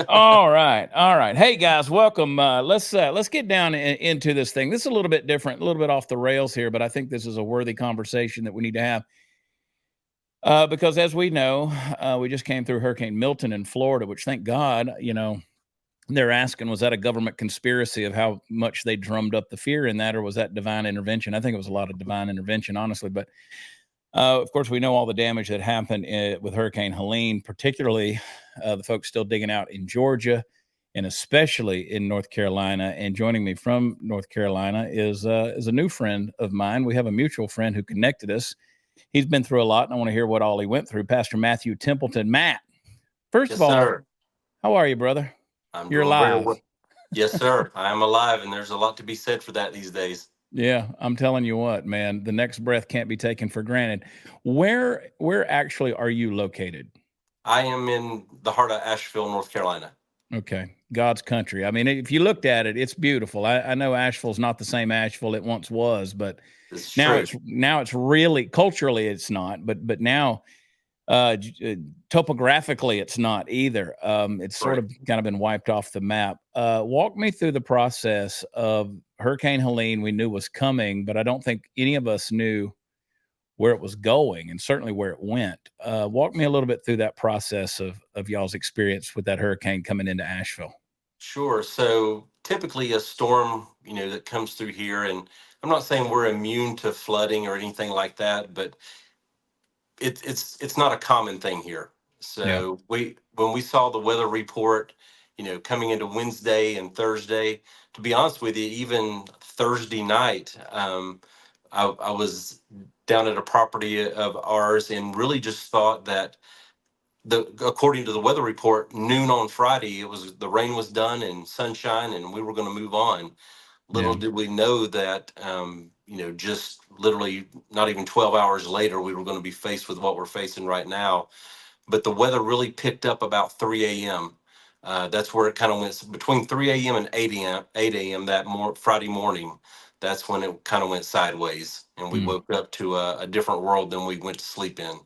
All right, all right. Hey guys, welcome. Let's get down into this thing. This is a little bit different, a little bit off the rails here, but I think this is a worthy conversation that we need to have. Because as we know, we just came through Hurricane Milton in Florida, which thank God, they're asking, was that a government conspiracy of how much they drummed up the fear in that, or was that divine intervention? I think it was a lot of divine intervention, honestly. But of course, we know all the damage that happened with Hurricane Helene, particularly the folks still digging out in Georgia and especially in North Carolina. And joining me from North Carolina is a new friend of mine. We have a mutual friend who connected us. He's been through a lot, and I want to hear what all he went through. Pastor Matthew Templeton. Matt, first of Yes, all, sir. how are you, brother? I'm You're doing very alive. well. Yes, sir. I am alive, and there's a lot to be said for that these days. Yeah, I'm telling you what, man, the next breath can't be taken for granted. Where actually are you located? I am in the heart of Asheville, North Carolina. Okay. God's country. I mean, if you looked at it, it's beautiful. I know Asheville's not the same Asheville it once was, but This is now true. it's really culturally it's not, but now topographically it's not either. It's sort Correct. of kind of been wiped off the map. Walk me through the process of Hurricane Helene. We knew was coming, but I don't think any of us knew where it was going and certainly where it went. Walk me a little bit through that process of y'all's experience with that hurricane coming into Asheville. Sure. So typically a storm, that comes through here, and I'm not saying we're immune to flooding or anything like that, but it's not a common thing here. Yeah. So when we saw the weather report, coming into Wednesday and Thursday, to be honest with you, even Thursday night, I was down at a property of ours and really just thought that according to the weather report, noon on Friday, the rain was done and sunshine, and we were going to move on. Little Yeah. did we know that, just literally not even 12 hours later, we were going to be faced with what we're facing right now. But the weather really picked up about 3 a.m. That's where it kind of went between 3 a.m. and 8 a.m. that Friday morning. That's when it kind of went sideways, and we Mm. woke up to a different world than we went to sleep in.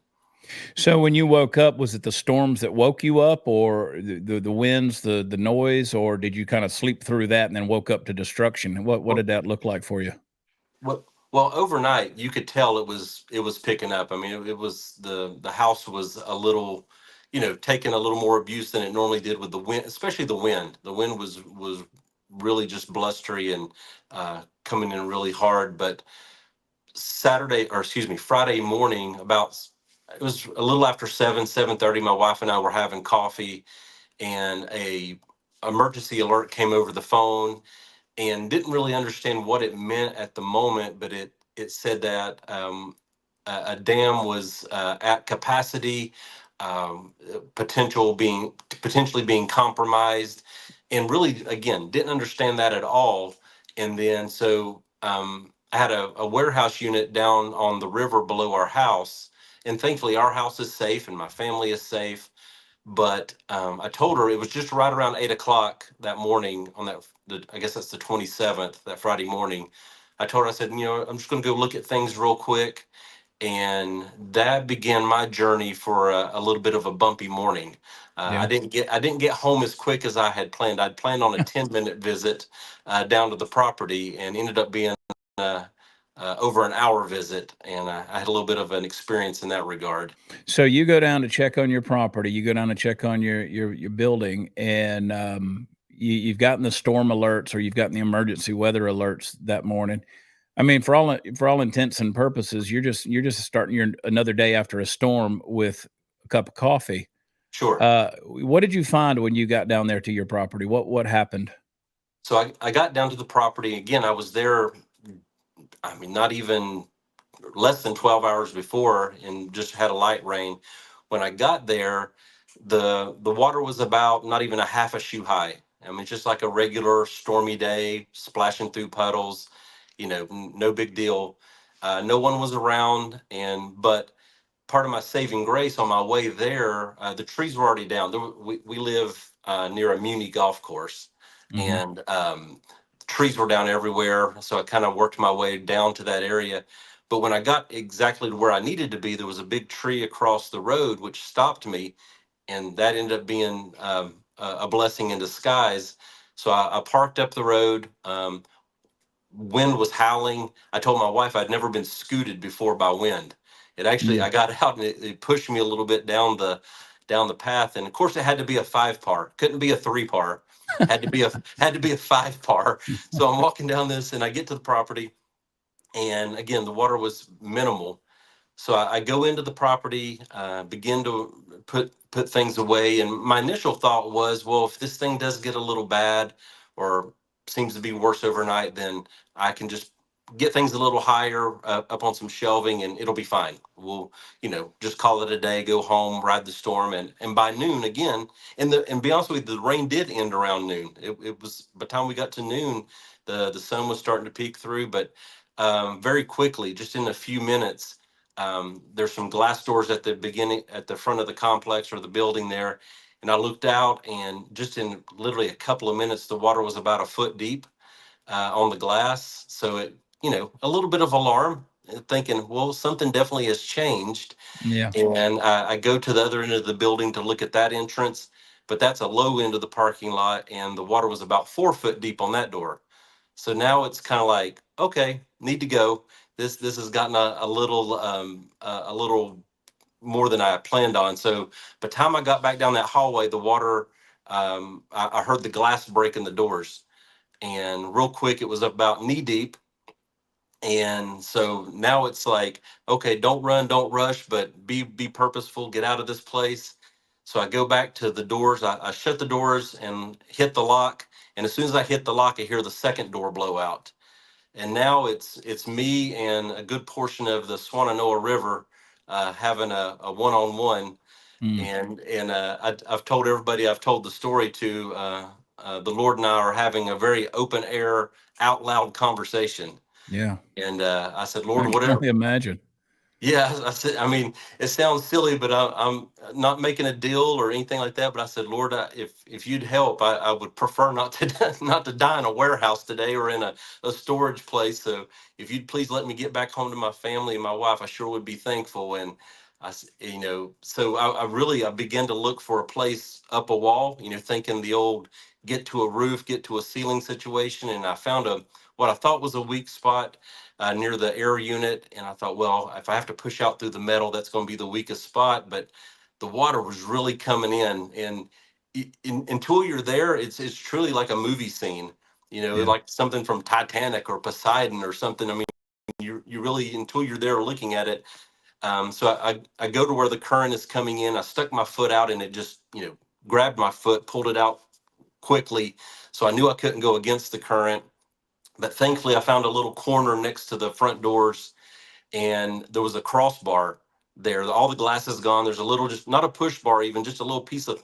So when you woke up, was it the storms that woke you up, or the winds, the noise, or did you kind of sleep through that and then woke up to destruction? What Well, did that look like for you? well, overnight you could tell it was picking up. I mean, it was the house was a little, taking a little more abuse than it normally did with the wind, especially the wind. The wind was really just blustery and coming in really hard. But Friday morning, it was a little after 7:30. My wife and I were having coffee, and a emergency alert came over the phone, and didn't really understand what it meant at the moment, but it said that a dam was at capacity, potentially being compromised, and really again didn't understand that at all. And then so I had a warehouse unit down on the river below our house, and thankfully our house is safe and my family is safe. But I told her it was just right around 8 o'clock that morning on I guess that's the 27th, that Friday morning. I told her, I said, I'm just going to go look at things real quick. And that began my journey for a little bit of a bumpy morning. Yeah. I didn't get home as quick as I had planned. I'd planned on a 10-minute visit down to the property, and ended up being uh, over an hour visit. And I had a little bit of an experience in that regard. So you go down to check on your property, you go down to check on your building, and you've gotten the storm alerts or you've gotten the emergency weather alerts that morning. I mean, for all intents and purposes, you're just starting your another day after a storm with a cup of coffee. Sure. What did you find when you got down there to your property? What happened? So I got down to the property again. I was there, I mean, not even less than 12 hours before, and just had a light rain. When I got there, the water was about not even a half a shoe high. I mean, just like a regular stormy day, splashing through puddles, no big deal. No one was around, but part of my saving grace on my way there, the trees were already down. We live near a muni golf course, Hmm. and trees were down everywhere. So I kind of worked my way down to that area. But when I got exactly to where I needed to be, there was a big tree across the road which stopped me, and that ended up being a blessing in disguise. So I parked up the road. Wind was howling. I told my wife I'd never been scooted before by wind. It actually, Mm. I got out and it pushed me a little bit down the path. And of course, it had to be a 5-par. Couldn't be a 3-par. Had to be a 5-par. So I'm walking down this, and I get to the property, and again, the water was minimal. So I go into the property, begin to put things away, and my initial thought was, well, if this thing does get a little bad or seems to be worse overnight, then I can just get things a little higher up on some shelving, and it'll be fine. We'll, just call it a day, go home, ride the storm, and by noon again, and be honest with you, the rain did end around noon. It was by the time we got to noon, the sun was starting to peek through, but very quickly, just in a few minutes. There's some glass doors at the front of the complex or the building there. And I looked out, and just in literally a couple of minutes, the water was about a foot deep on the glass. So a little bit of alarm, thinking, well, something definitely has changed. Yeah. And I go to the other end of the building to look at that entrance, but that's a low end of the parking lot, and the water was about 4 foot deep on that door. So now it's kind of like, okay, need to go. This has gotten a little more than I planned on. So by the time I got back down that hallway, the water, I heard the glass break in the doors, and real quick it was about knee deep. And so now it's like, okay, don't run, don't rush, but be purposeful, get out of this place. So I go back to the doors. I shut the doors and hit the lock. And as soon as I hit the lock, I hear the second door blow out. And now it's me and a good portion of the Swananoa River having a one-on-one. Mm. I've told everybody I've told the story to. The Lord and I are having a very open air, out loud conversation. Yeah. And I said, I Lord, can whatever. only imagine. Yeah, I said, I mean, it sounds silly, but I'm not making a deal or anything like that. But I said, Lord, if you'd help, I would prefer not to not to die in a warehouse today or in a storage place. So if you'd please let me get back home to my family and my wife, I sure would be thankful. And so I really I began to look for a place up a wall, thinking the old get to a roof, get to a ceiling situation, and I found what I thought was a weak spot near the air unit. And I thought, well, if I have to push out through the metal, that's going to be the weakest spot. But the water was really coming in. And until you're there, it's truly like a movie scene, Yeah. like something from Titanic or Poseidon or something. I mean, you really, until you're there looking at it. So I go to where the current is coming in. I stuck my foot out, and it just, grabbed my foot, pulled it out quickly. So I knew I couldn't go against the current. But thankfully, I found a little corner next to the front doors, and there was a crossbar there. All the glass is gone. There's a little, just not a push bar, even just a little piece of,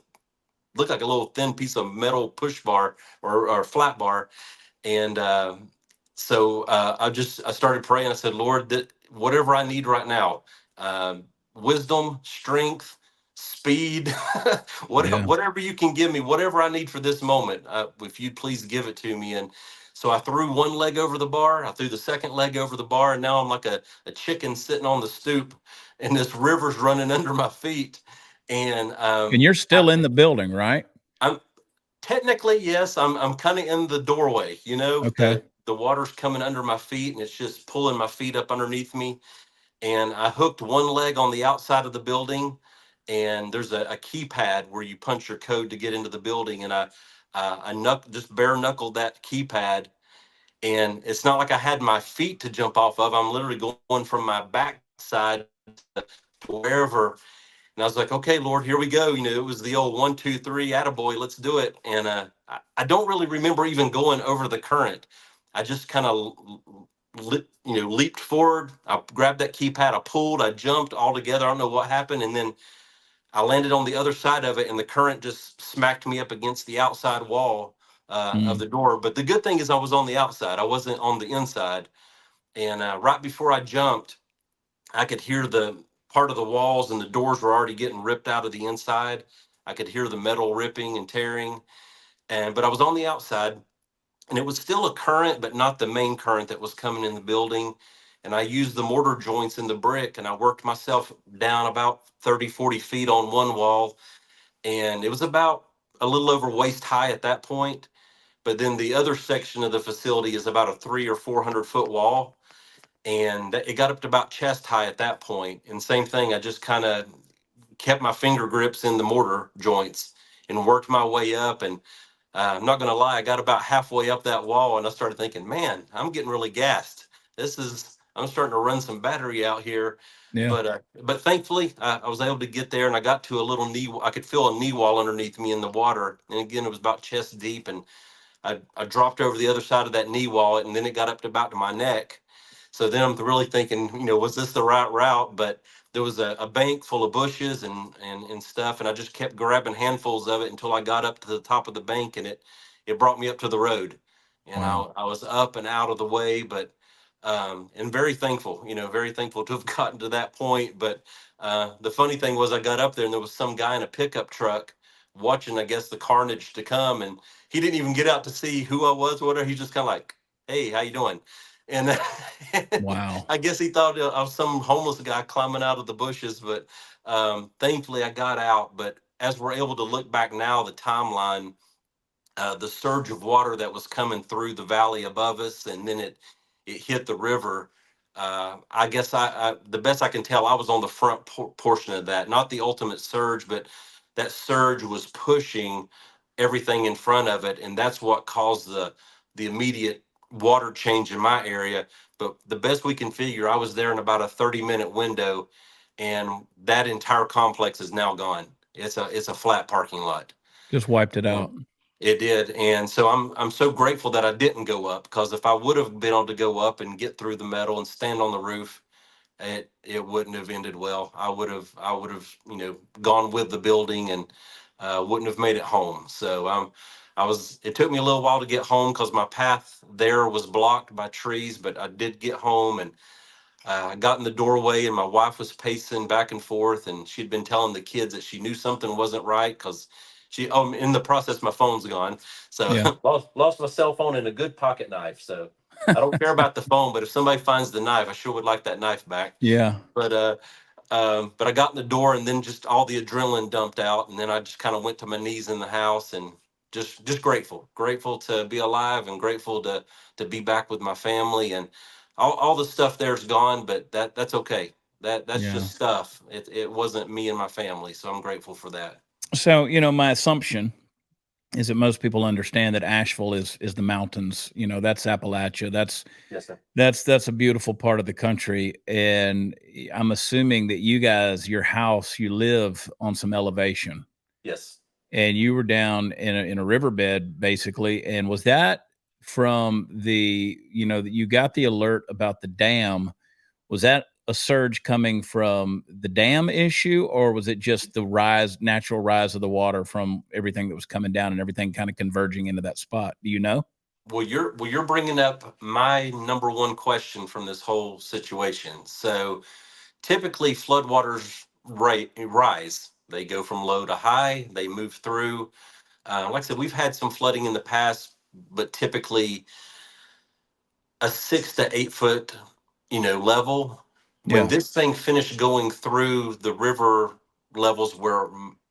looked like a little thin piece of metal push bar or flat bar. And I started praying. I said, Lord, that whatever I need right now, wisdom, strength, speed, Yeah. whatever you can give me, whatever I need for this moment, if you'd please give it to me. And so I threw one leg over the bar. I threw the second leg over the bar. And now I'm like a chicken sitting on the stoop, and this river's running under my feet. And And you're still in the building, right? I'm technically, yes, I'm kind of in the doorway, Okay. the water's coming under my feet, and it's just pulling my feet up underneath me. And I hooked one leg on the outside of the building, and there's a keypad where you punch your code to get into the building. And just bare knuckled that keypad, and it's not like I had my feet to jump off of. I'm literally going from my backside to wherever. And I was like, okay, Lord, here we go. It was the old 1, 2, 3, attaboy, let's do it. And I don't really remember even going over the current. I just kind of leaped forward. I grabbed that keypad, I pulled, I jumped all together. I don't know what happened. And then I landed on the other side of it, and the current just smacked me up against the outside wall of Mm. the door. But the good thing is I was on the outside. I wasn't on the inside. And right before I jumped, I could hear the part of the walls, and the doors were already getting ripped out of the inside. I could hear the metal ripping and tearing. But I was on the outside, and it was still a current, but not the main current that was coming in the building. And I used the mortar joints in the brick, and I worked myself down about 30, 40 feet on one wall. And it was about a little over waist high at that point. But then the other section of the facility is about a 300 or 400 foot wall, and it got up to about chest high at that point. And same thing, I just kind of kept my finger grips in the mortar joints and worked my way up. And I'm not going to lie, I got about halfway up that wall and I started thinking, man, I'm getting really gassed. I'm starting to run some battery out here. Yeah. But thankfully, I was able to get there, and I got to a little knee. I could feel a knee wall underneath me in the water, and again, it was about chest deep. And I dropped over the other side of that knee wall, and then it got up to about to my neck. So then I'm really thinking, was this the right route? But there was a bank full of bushes and stuff, and I just kept grabbing handfuls of it until I got up to the top of the bank, and it brought me up to the road, and Wow. I was up and out of the way. But and very thankful to have gotten to that point. But the funny thing was, I got up there, and there was some guy in a pickup truck watching, I guess, the carnage to come, and he didn't even get out to see who I was or whatever. He just kind of like, "Hey, how you doing?" And Wow. I guess he thought I was some homeless guy climbing out of the bushes. But thankfully, I got out. But as we're able to look back now, the timeline, the surge of water that was coming through the valley above us, and then it hit the river. I guess the best I can tell, I was on the front portion of that, not the ultimate surge, but that surge was pushing everything in front of it, and that's what caused the immediate water change in my area. But the best we can figure, I was there in about a 30-minute window, and that entire complex is now gone. It's a flat parking lot. Just wiped it And out. it did. And so I'm so grateful that I didn't go up, because if I would have been able to go up and get through the metal and stand on the roof, it wouldn't have ended well. I would have gone with the building, and wouldn't have made it home. So it took me a little while to get home because my path there was blocked by trees, but I did get home. And I got in the doorway, and my wife was pacing back and forth, and she'd been telling the kids that she knew something wasn't right, because in the process, my phone's gone. So Yeah. lost my cell phone and a good pocket knife. So I don't care about the phone, but if somebody finds the knife, I sure would like that knife back. Yeah. But I got in the door, and then just all the adrenaline dumped out, and then I just kind of went to my knees in the house, and just grateful to be alive, and grateful to be back with my family. And all the stuff there's gone, but that's okay. That's Yeah. just stuff. It wasn't me and my family, so I'm grateful for that. So, my assumption is that most people understand that Asheville is the mountains. That's Appalachia. That's Yes, sir. that's a beautiful part of the country, and I'm assuming that your house, you live on some elevation, Yes. and you were down in a riverbed basically. And was that from that you got the alert about the dam? Was that a surge coming from the dam issue, or was it just the natural rise of the water from everything that was coming down and everything kind of converging into that spot? Do you know? Well, you're bringing up my number one question from this whole situation. So typically, floodwaters rise. They go from low to high. They move through. Like I said, we've had some flooding in the past, but typically a 6 to 8 foot, level. When Yeah. this thing finished going through the river levels where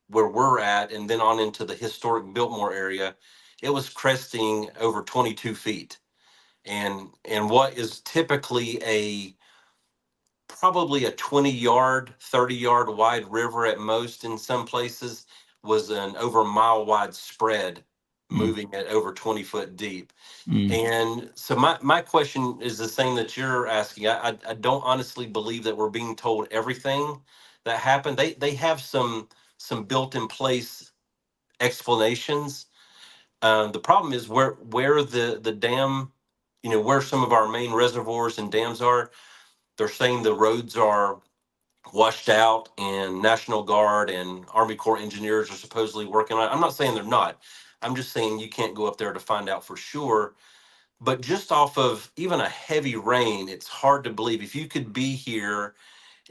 we're at, and then on into the historic Biltmore area, it was cresting over 22 feet. And what is typically probably a 20-yard, 30-yard wide river at most in some places, was an over a mile wide spread, Mm, moving at over 20 foot deep. mm, And so my question is the same that you're asking. I don't honestly believe that we're being told everything that happened. They have some built in place explanations. The problem is where the dam, where some of our main reservoirs and dams are. They're saying the roads are washed out, and National Guard and Army Corps engineers are supposedly working on it. I'm not saying they're not. I'm just saying you can't go up there to find out for sure. But just off of even a heavy rain, it's hard to believe if you could be here,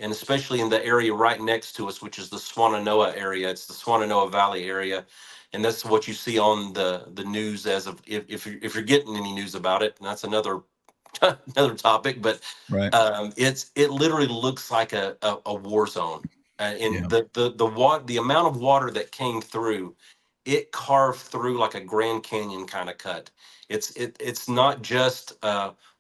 and especially in the area right next to us, which is the Swannanoa area. It's the Swannanoa Valley area, and that's what you see on the news as of if you're getting any news about it. And that's another another topic. But right. it literally looks like a war zone. And Yeah. the amount of water that came through, it carved through like a Grand Canyon kind of cut. It's not just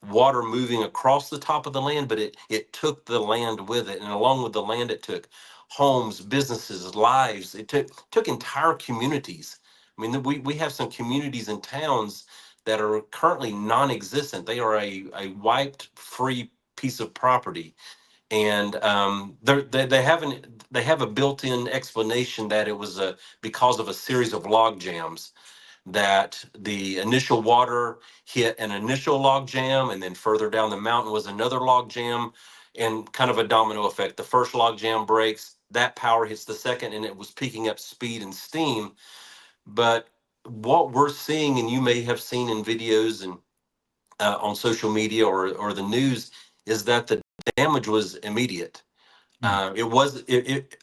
water moving across the top of the land, but it took the land with it, and along with the land, it took homes, businesses, lives. It took entire communities. I mean, we have some communities and towns that are currently non-existent. They are a wiped free piece of property, and they have a built-in explanation that it was because of a series of log jams, that the initial water hit an initial log jam, and then further down the mountain was another log jam, and kind of a domino effect. The first log jam breaks, that power hits the second, and it was picking up speed and steam. But what we're seeing, and you may have seen in videos and on social media or the news, is that the damage was immediate. It was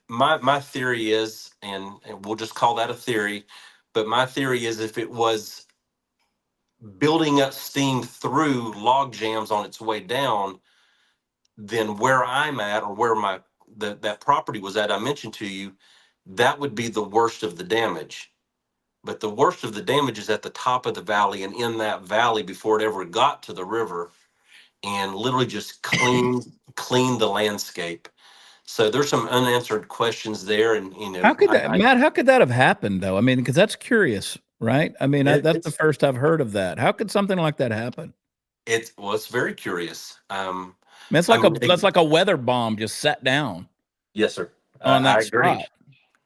my theory is, and we'll just call that a theory, but my theory is if it was building up steam through log jams on its way down, then where I'm at, or where that property was at, I mentioned to you, that would be the worst of the damage. But the worst of the damage is at the top of the valley, and in that valley before it ever got to the river, and literally just cleaned the landscape. So there's some unanswered questions there, and How could that, Matt? How could that have happened, though? I mean, because that's curious, right? I mean, that's the first I've heard of that. How could something like that happen? It's very curious. That's like a weather bomb just set down. Yes, sir. On that I agree. spot.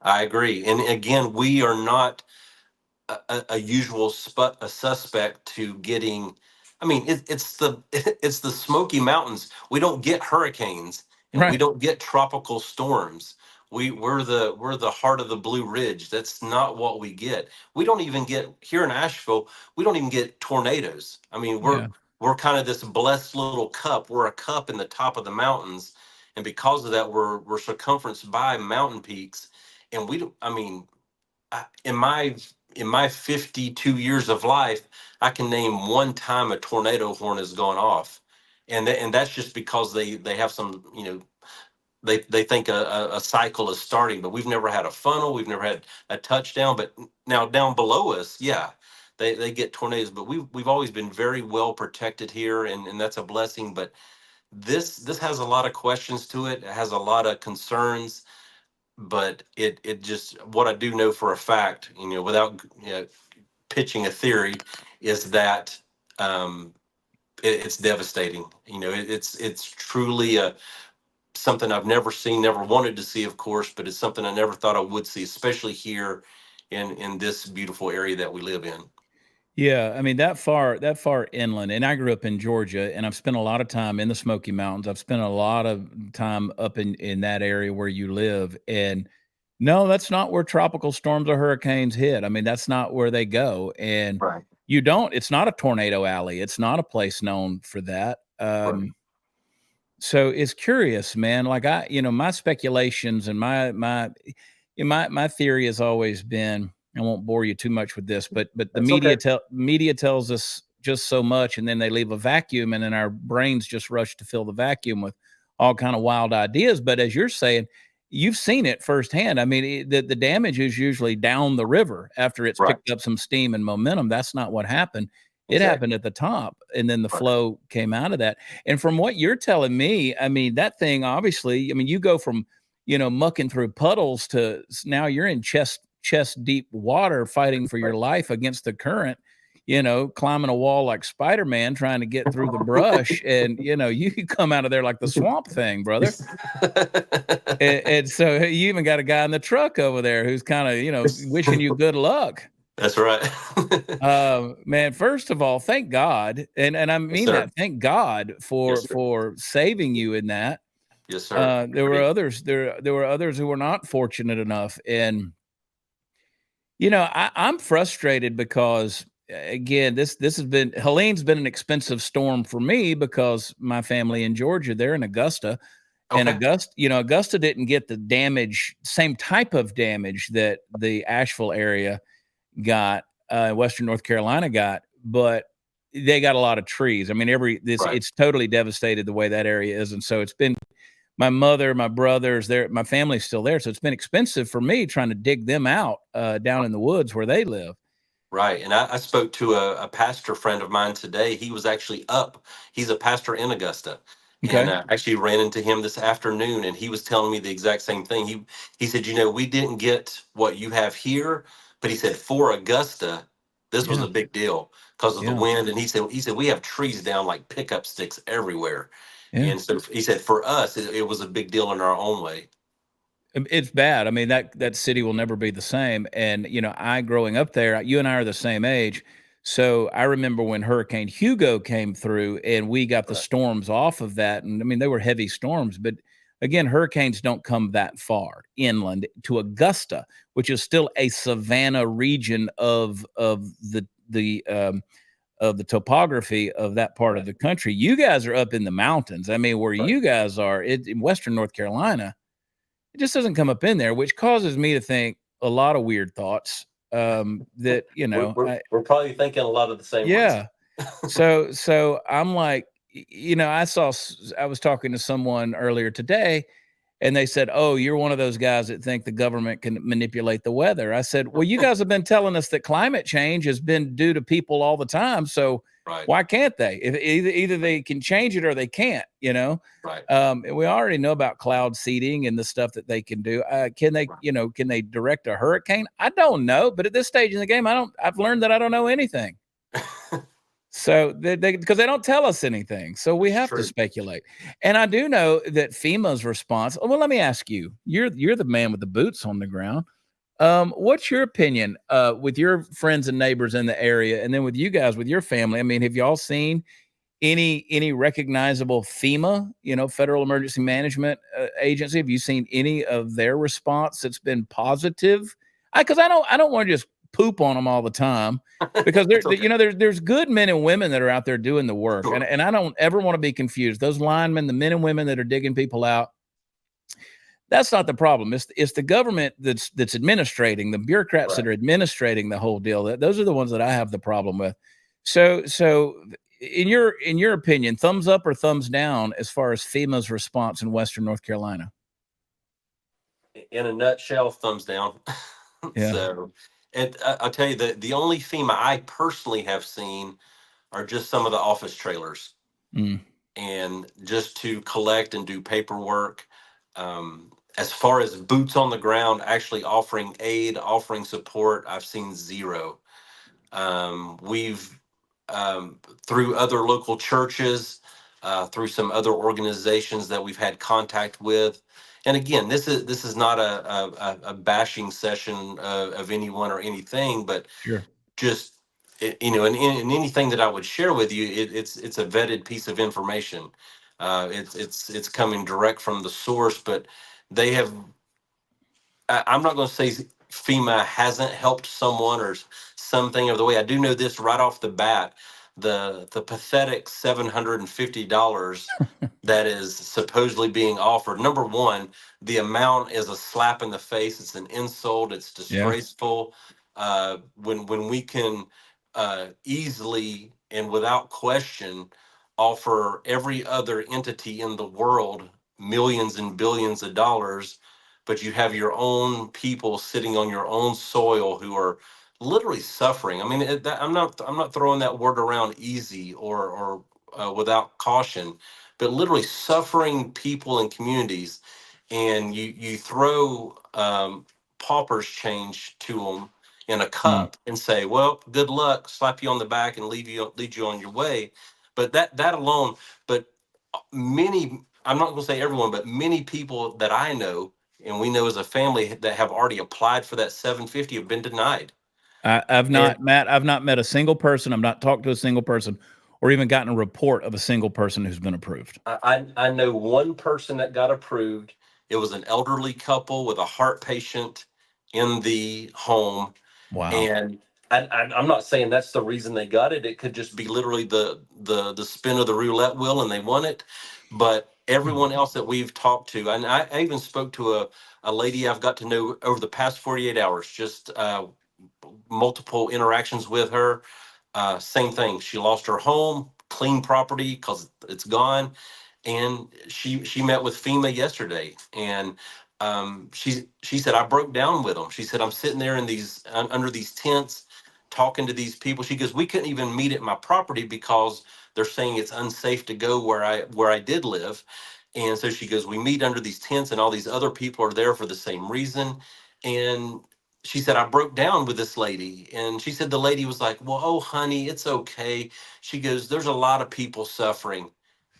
I agree. And again, we are not a usual suspect to getting. I mean, it's the Smoky Mountains. We don't get hurricanes, and we don't get tropical storms. We're the heart of the Blue Ridge. That's not what we get. We don't even get here in Asheville. We don't even get tornadoes. I mean, we're kind of this blessed little cup. We're a cup in the top of the mountains, and because of that, we're circumferenced by mountain peaks, and we don't. I mean, in my 52 years of life, I can name one time a tornado horn has gone off, and that's just because they have some, they think a cycle is starting, but we've never had a funnel, we've never had a touchdown. But now down below us, yeah, they get tornadoes, but we've always been very well protected here, and that's a blessing. But this has a lot of questions to it. It has a lot of concerns, but it just, what I do know for a fact, without pitching a theory, is that it's devastating. It's truly something I've never seen, never wanted to see, of course, but it's something I never thought I would see, especially here in this beautiful area that we live in. Yeah, I mean that far inland, and I grew up in Georgia, and I've spent a lot of time in the Smoky Mountains. I've spent a lot of time up in that area where you live, and no, that's not where tropical storms or hurricanes hit. I mean, that's not where they go, and Right. you don't. It's not a tornado alley. It's not a place known for that. Right. So it's curious, man. Like my speculations and my theory has always been. I won't bore you too much with this, but the media tells us just so much, and then they leave a vacuum, and then our brains just rush to fill the vacuum with all kind of wild ideas. But as you're saying, you've seen it firsthand. I mean, the damage is usually down the river after it's picked up some steam and momentum. That's not what happened. It happened at the top, and then the flow came out of that. And from what you're telling me, I mean, that thing obviously, I mean, you go from, mucking through puddles to now you're in chest deep water fighting for your life against the current, climbing a wall like Spider-Man trying to get through the brush. And, you could come out of there like the Swamp Thing, brother. and so you even got a guy in the truck over there who's kind of, wishing you good luck. That's right. Man, first of all, thank God. And I mean that, thank God for saving you in that. Yes, sir. There were others who were not fortunate enough. And, I'm frustrated because again, Helene's been an expensive storm for me because my family in Georgia, they're in Augusta. And Augusta didn't get the same type of damage that the Asheville area got, Western North Carolina got, but they got a lot of trees. I mean, it's totally devastated the way that area is. And so it's been my mother, my brothers, my family's still there. So it's been expensive for me trying to dig them out down in the woods where they live. Right. And I spoke to a pastor friend of mine today. He was actually up. He's a pastor in Augusta. And Okay. actually ran into him this afternoon, and he was telling me the exact same thing. He said, we didn't get what you have here, but he said for Augusta, this was Yeah. a big deal because of the Yeah. wind. And he said we have trees down like pickup sticks everywhere. Yeah. And so he said for us, it was a big deal in our own way. It's bad. I mean, that city will never be the same. And I growing up there, you and I are the same age. So I remember when Hurricane Hugo came through and we got the Right. storms off of that. And I mean, they were heavy storms, but again, hurricanes don't come that far inland to Augusta, which is still a savanna region of the topography of that part of Right. the country. You guys are up in the mountains. I mean, where Right. you guys are in Western North Carolina, it just doesn't come up in there, which causes me to think a lot of weird thoughts. That We're probably thinking a lot of the same ones. yeah. So I'm like, I was talking to someone earlier today, and they said, "Oh, you're one of those guys that think the government can manipulate the weather." I said, "Well, you guys have been telling us that climate change has been due to people all the time. So Right. why can't they? If either they can change it or they can't, Right. And we already know about cloud seeding and the stuff that they can do. Can they direct a hurricane? I don't know, but at this stage in the game, I've learned that I don't know anything. So because they don't tell us anything, so we have to True. speculate. And I do know that FEMA's response. Well, let me ask you. You're the man with the boots on the ground. What's your opinion with your friends and neighbors in the area, and then with you guys with your family? I mean, have y'all seen any recognizable FEMA, Federal Emergency Management Agency? Have you seen any of their response that's been positive? Because I don't want to just poop on them all the time, because That's okay. there's good men and women that are out there doing the work, and Sure. and I don't ever want to be confused. Those linemen, the men and women that are digging people out, that's not the problem. It's the government that's administrating, the bureaucrats that Right. are administrating the whole deal. Those are the ones that I have the problem with. So in your opinion, thumbs up or thumbs down as far as FEMA's response in Western North Carolina? In a nutshell, thumbs down. Yeah. So, and I'll tell you that the only FEMA I personally have seen are just some of the office trailers, Mm, and just to collect and do paperwork. As far as boots on the ground, actually offering aid, offering support, I've seen zero. We've through other local churches, through some other organizations that we've had contact with. And again, this is not a bashing session of anyone or anything, but sure. just in anything that I would share with you, it's a vetted piece of information. It's coming direct from the source, but they have. I'm not going to say FEMA hasn't helped someone or something of the way. I do know this right off the bat: the pathetic $750 that is supposedly being offered. Number one, the amount is a slap in the face. It's an insult. It's Yeah. disgraceful. When we can easily and without question offer every other entity in the world millions and billions of dollars, but you have your own people sitting on your own soil who are literally suffering. I mean, I'm not throwing that word around easy or without caution, but literally suffering people and communities, and you throw pauper's change to them in a Mm. cup and say, "Well, good luck," slap you on the back and lead you on your way. But that alone, but many, I'm not going to say everyone, but many people that I know and we know as a family that have already applied for that 750 have been denied. I've And not, Matt. I've not met a single person. I've not talked to a single person, or even gotten a report of a single person who's been approved. I know one person that got approved. It was an elderly couple with a heart patient in the home. Wow. And I'm not saying that's the reason they got it. It could just be literally the spin of the roulette wheel and they won it. But Mm. everyone else that we've talked to, and I even spoke to a lady I've got to know over the past 48 hours, just multiple interactions with her. Same thing. She lost her home, clean property because it's gone. and she met with FEMA yesterday, and she said I broke down with them. She said I'm sitting there in these under these tents talking to these people. She goes, we couldn't even meet at my property because they're saying it's unsafe to go where I did live. And so she goes, we meet under these tents, and all these other people are there for the same reason. And she said, I broke down with this lady. And she said, the lady was like, well, oh, honey, it's okay. She goes, there's a lot of people suffering.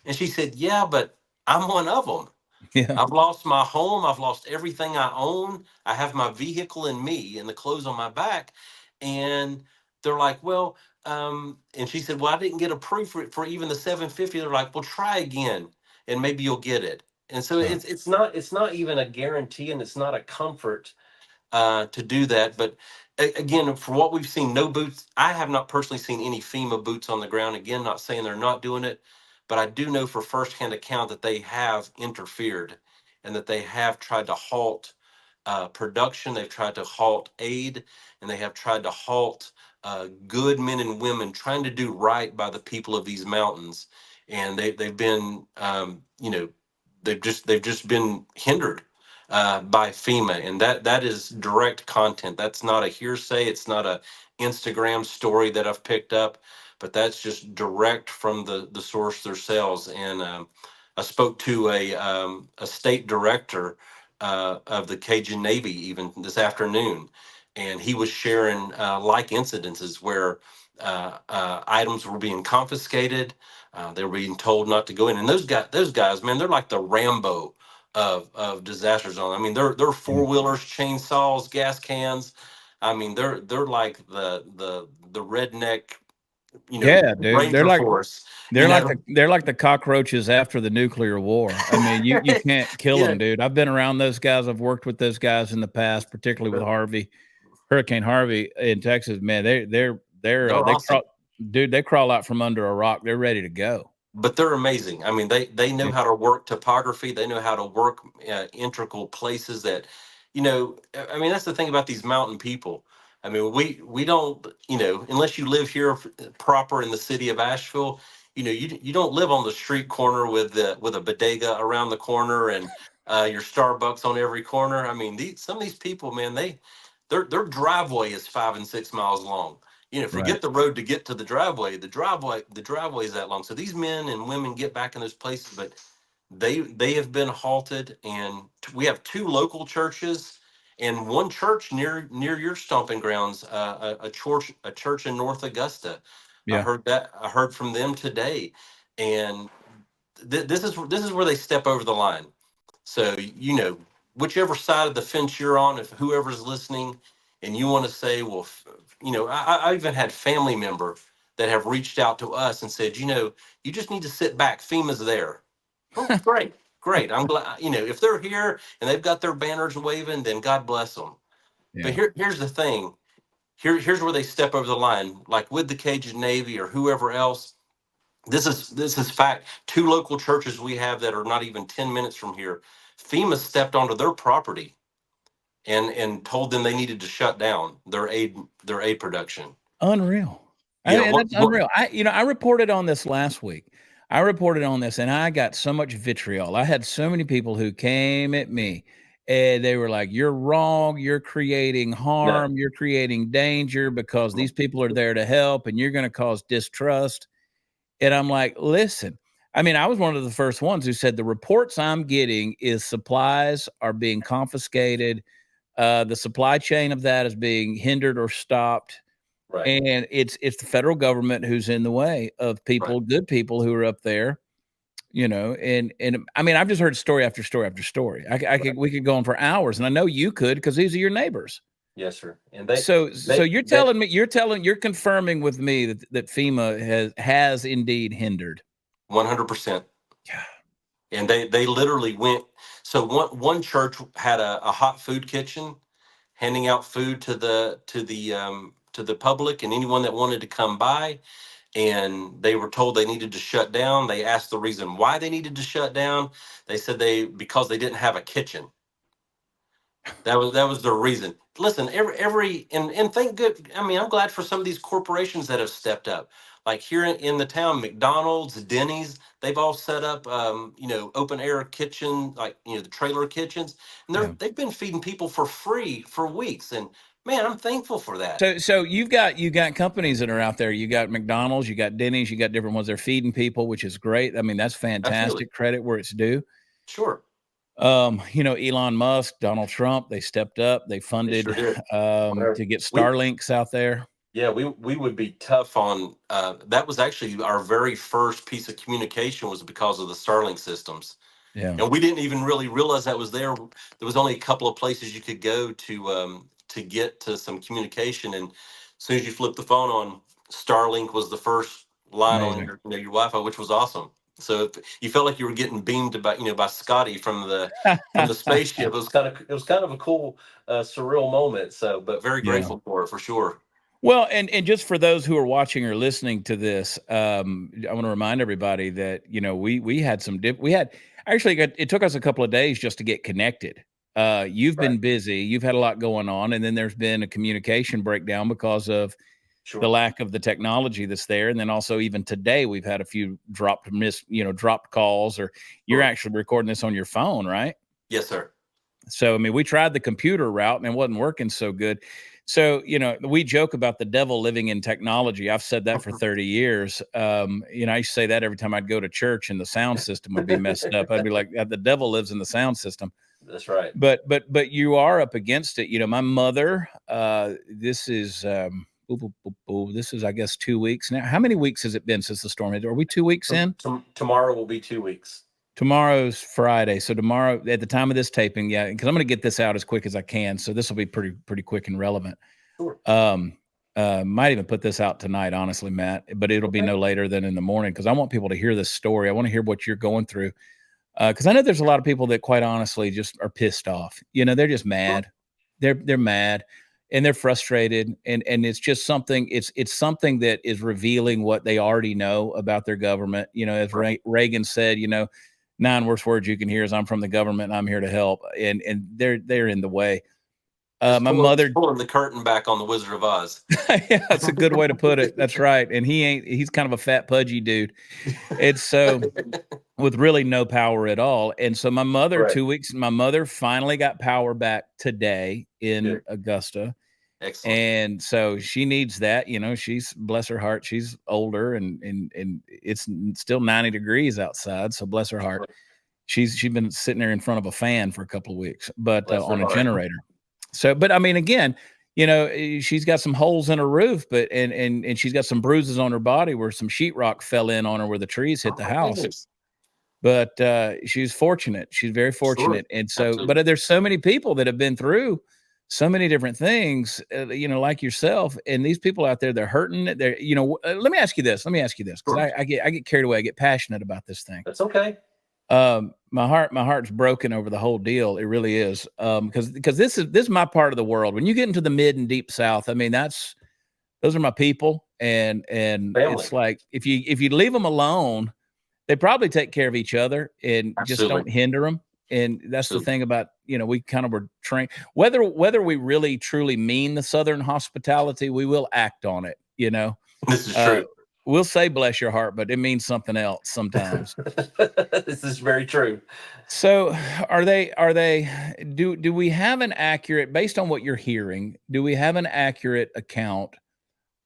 And she said, yeah, but I'm one of them. Yeah. I've lost my home. I've lost everything I own. I have my vehicle and me and the clothes on my back. And they're like, well, and she said, well, I didn't get approved for even the 750. They're like, well, try again and maybe you'll get it. And so Huh. it's not even a guarantee, and it's not a comfort to do that. But again, for what we've seen, no boots. I have not personally seen any FEMA boots on the ground. Again, not saying they're not doing it, but I do know for firsthand account that they have interfered and that they have tried to halt production. They've tried to halt aid, and they have tried to halt good men and women trying to do right by the people of these mountains. And they've been, they've just been hindered by FEMA, and that is direct content. That's not a hearsay. It's not a Instagram story that I've picked up, but that's just direct from the source themselves. And I spoke to a state director of the Cajun Navy even this afternoon, and he was sharing like incidences where items were being confiscated. They were being told not to go in, and those guys, man, they're like the Rambo of disaster zone. I mean, they're Yeah. four-wheelers, chainsaws, gas cans. I mean, they're like the redneck, Yeah, dude. ranger force. You know, They're like the cockroaches after the nuclear war. I mean, you can't kill yeah. them, dude. I've been around those guys. I've worked with those guys in the past, particularly with Hurricane Harvey in Texas. Man, They're they awesome. crawl, dude. They crawl out from under a rock. They're ready to go. But they're amazing. I mean, they know Yeah. how to work topography. They know how to work integral places that, I mean, that's the thing about these mountain people. I mean, we don't, unless you live here proper in the city of Asheville, you don't live on the street corner with a bodega around the corner and your Starbucks on every corner. I mean, some of these people, man, their driveway is 5 and 6 miles long. Right. Forget the road to get to the driveway. The driveway is that long. So these men and women get back in those places, but they have been halted. And we have two local churches and one church near your stomping grounds, a church in North Augusta. Yeah. I heard from them today, and this is where they step over the line. So, whichever side of the fence you're on, if whoever's listening and you want to say, well, I even had family members that have reached out to us and said, you just need to sit back. FEMA's there. Oh, great. Great. I'm glad, if they're here and they've got their banners waving, then God bless them. But Yeah. here's the thing. Here's where they step over the line, like with the Cajun Navy or whoever else. This is fact. Two local churches we have that are not even 10 minutes from here. FEMA stepped onto their property and told them they needed to shut down their aid production. Unreal. I Yeah, mean, that's unreal. I reported on this last week. I reported on this and I got so much vitriol. I had so many people who came at me and they were like, "You're wrong. You're creating no, harm. You're creating danger because these people are there to help and you're going to cause distrust." And I'm like, "Listen, I mean, I was one of the first ones who said the reports I'm getting is supplies are being confiscated. The supply chain of that is being hindered or stopped, right, and it's the federal government who's in the way of right. people, good people who are up there, and I mean, I've just heard story after story after story. I could we could go on for hours, and I know you could because these are your neighbors. Yes, sir. And they So they you're they telling me you're confirming with me that FEMA has indeed hindered. 100%. Yeah. And they literally went. So one church had a hot food kitchen, handing out food to the public and anyone that wanted to come by. And they were told they needed to shut down. They asked the reason why they needed to shut down. They said because they didn't have a kitchen. That was the reason. Listen, and thank good. I mean, I'm glad for some of these corporations that have stepped up. Like here in the town, McDonald's, Denny's, they've all set up, open air kitchen, like the trailer kitchens, and Yeah. they've been feeding people for free for weeks. And man, I'm thankful for that. So you got companies that are out there. You got McDonald's, you got Denny's, you got different ones. They're feeding people, which is great. I mean, that's Absolutely, fantastic. Credit where it's due. sure, Elon Musk, Donald Trump, they stepped up. They they funded sure did. to get We Starlinks out there. Yeah, we would be tough on. That was actually our very first piece of communication was because of the Starlink systems, Yeah. and we didn't even really realize that was there. There was only a couple of places you could go to get to some communication, and as soon as you flip the phone on, Starlink was the first line on Amazing. your Wi-Fi, which was awesome. So you felt like you were getting beamed by Scotty from the spaceship. It was kind of a cool surreal moment. So, but very Yeah. grateful for sure. Well, and just for those who are watching or listening to this, I want to remind everybody that we had we had actually it took us a couple of days just to get connected. You've Right. been busy, you've had a lot going on, and then there's been a communication breakdown because of the Sure. lack of the technology that's there, and then also even today we've had a few dropped calls, or you're Sure. actually recording this on your phone, right? Yes, sir. So, I mean, we tried the computer route and it wasn't working so good. So, we joke about the devil living in technology. I've said that for 30 years. I used to say that every time I'd go to church and the sound system would be messed up. I'd be like, the devil lives in the sound system. That's right. But you are up against it. My mother, this is, I guess, 2 weeks now. How many weeks has it been since the storm hit? Are we 2 weeks in? Tomorrow will be 2 weeks. Tomorrow's Friday, so tomorrow at the time of this taping, yeah, because I'm going to get this out as quick as I can, so this will be pretty quick and relevant. Sure. Might even put this out tonight, honestly, Matt, but it'll be Okay. no later than in the morning because I want people to hear this story. I want to hear what you're going through because I know there's a lot of people that, quite honestly, just are pissed off. They're just mad. They're mad and they're frustrated, and it's just something. It's something that is revealing what they already know about their government. As Right. Reagan said, 9 worst words you can hear is "I'm from the government and I'm here to help," and they're in the way. It's My pulling, it's mother, pulling the curtain back on the Wizard of Oz. yeah, that's a good way to put it. That's right, and he's kind of a fat, pudgy dude. It's so with really no power at all. And so Right. 2 weeks, my mother finally got power back today in Good. Augusta. Excellent. And so she needs that, she's, bless her heart, she's older and it's still 90 degrees outside. So bless her heart. She's been sitting there in front of a fan for a couple of weeks, but Bless her on a heart. generator. So, but I mean, again, she's got some holes in her roof, but and she's got some bruises on her body where some sheetrock fell in on her where the trees hit Oh the my house. goodness. But she's fortunate. She's very Sure. fortunate. And so, Absolutely. but there's so many people that have been through so many different things, like yourself. And these people out there, they're hurting. They're, let me ask you this. Let me ask you this, because Sure. I get carried away. I get passionate about this thing. That's okay. My heart's broken over the whole deal. It really is. Because this is my part of the world. When you get into the mid and deep South, I mean, those are my people. And Family. it's like, if you leave them alone, they probably take care of each other and just Absolutely. don't hinder them. And that's the Absolutely. thing about, we kind of were trained, whether we really truly mean the Southern hospitality, we will act on it. This is Uh, true. we'll say, bless your heart, but it means something else sometimes. This is very true. So do we have an accurate, based on what you're hearing, do we have an accurate account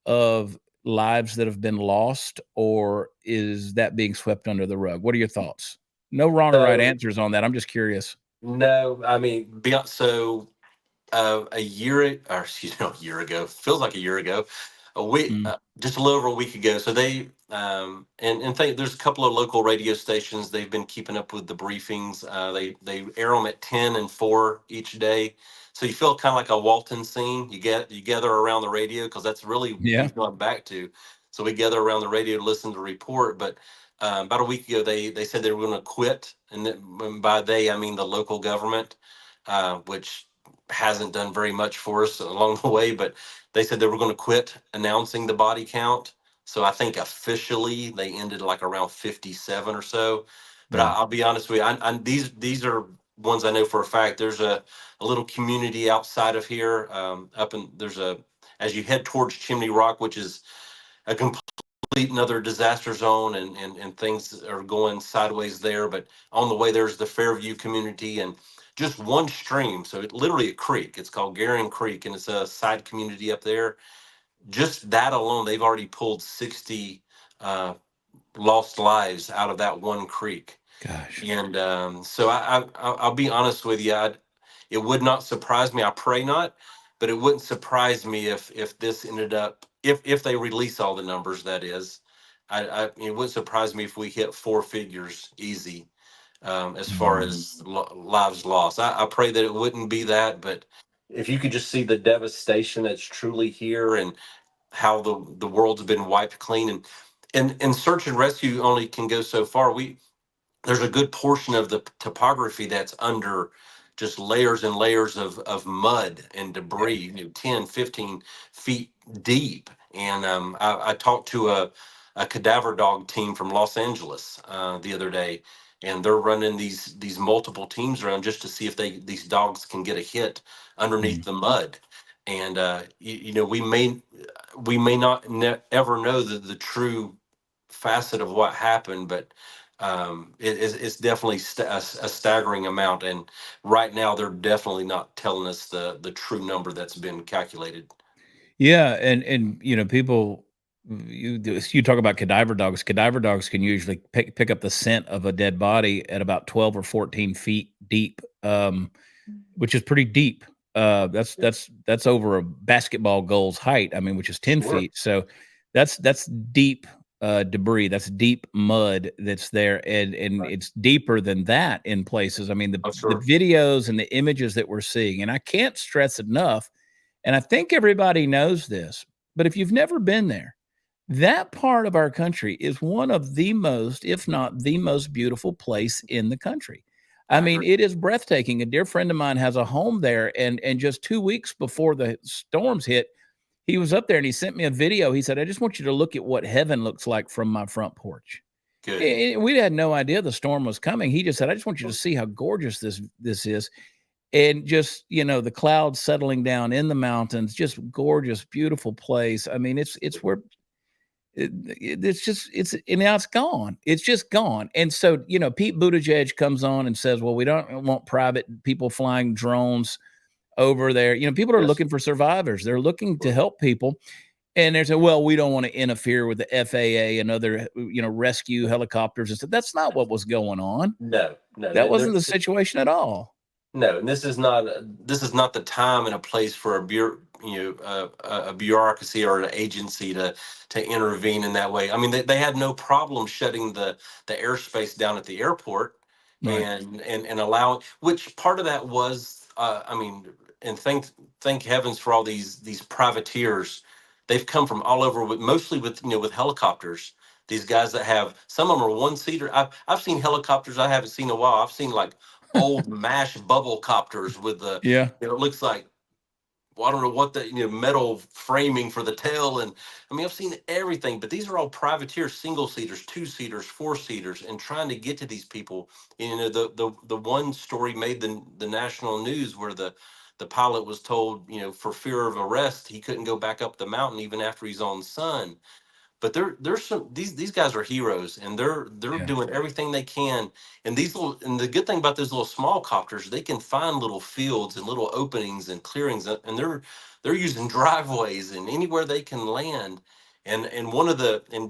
of lives that have been lost, or is that being swept under the rug? What are your thoughts? No wrong or right So answers on that. I'm just curious. no, I mean, a year, or a year ago, feels like a year ago, a week, Mm, just a little over a week ago. So they, and think there's a couple of local radio stations. They've been keeping up with the briefings. They air them at 10 and 4 each day. So you feel kind of like a Walton scene. You gather around the radio because that's really yeah. we've gone back to. So we gather around the radio to listen to the report. But about a week ago, they said they were going to quit, and by they I mean the local government, which hasn't done very much for us along the way. But they said they were going to quit announcing the body count. So I think officially they ended like around 57 or so. But Yeah. I'll be honest with you, these are ones I know for a fact. There's a little community outside of here, as you head towards Chimney Rock, which is a complete another disaster zone, and things are going sideways there. But on the way, there's the Fairview community, and just one stream. So it literally a creek. It's called Garin Creek, and it's a side community up there. Just that alone, they've already pulled 60 uh, lost lives out of that one creek. Gosh. And so I'll be honest with you. It would not surprise me. I pray not, but it wouldn't surprise me if this ended up, if they release all the numbers. That is, it wouldn't surprise me if we hit four figures easy, as far as lives lost. I pray that it wouldn't be that, but if you could just see the devastation that's truly here, and how the world's been wiped clean, and search and rescue only can go so far. There's a good portion of the topography that's under just layers and layers of mud and debris, 10, 15 feet deep. And I talked to a cadaver dog team from Los Angeles the other day, and they're running these multiple teams around just to see if these dogs can get a hit underneath the mud. And we may not ever know the true facet of what happened, but it's definitely a staggering amount. And right now, they're definitely not telling us the true number that's been calculated. Yeah, and people, you talk about cadaver dogs. Cadaver dogs can usually pick up the scent of a dead body at about 12 or 14 feet deep, which is pretty deep. That's over a basketball goal's height. I mean, which is 10 Sure. feet. So that's deep debris. That's deep mud that's there, and Right. it's deeper than that in places. I mean, I'm the sure. videos and the images that we're seeing, and I can't stress enough, and I think everybody knows this, but if you've never been there, that part of our country is one of the most, if not the most beautiful place in the country. I I mean, agree. it is breathtaking. A dear friend of mine has a home there, and just 2 weeks before the storms hit, he was up there and he sent me a video. He said, "I just want you to look at what heaven looks like from my front porch." Good. We had no idea the storm was coming. He just said, "I just want you to see how gorgeous this is." And just, the clouds settling down in the mountains, just gorgeous, beautiful place. I mean, it's where it's just and now it's gone. It's just gone. And so, Pete Buttigieg comes on and says, "Well, we don't want private people flying drones over there." People are Yes. looking for survivors. They're looking to help people. And they're saying, "Well, we don't want to interfere with the FAA and other, rescue helicopters." And so that's not what was going on. No, no, That wasn't the situation at all. no, and this is not the time and a place for a bureaucracy or an agency to intervene in that way. I mean, they had no problem shutting the airspace down at the airport, Right. and allowing, which part of that was, I mean, and thank heavens for all these privateers. They've come from all over, mostly with helicopters. These guys that have, some of them are one seater. I've seen helicopters I haven't seen in a while. I've seen like old mash bubble copters with Yeah. it looks like, well, I don't know what the metal framing for the tail. And I mean, I've seen everything, but these are all privateers, single seaters, two seaters, four seaters, and trying to get to these people. The one story made the national news where the pilot was told, for fear of arrest, he couldn't go back up the mountain even after his own son. But there's some, these guys are heroes, and they're Yeah. doing everything they can. And the good thing about those little small copters, they can find little fields and little openings and clearings, and they're using driveways and anywhere they can land. And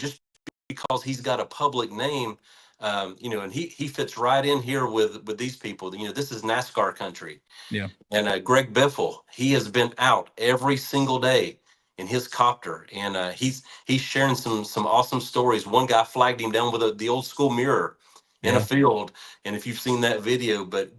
just because he's got a public name, and he fits right in here with these people. This is NASCAR country. Yeah. And Greg Biffle, he has been out every single day in his copter, and he's sharing some awesome stories. One guy flagged him down with the old school mirror in a Yeah. field, and if you've seen that video, but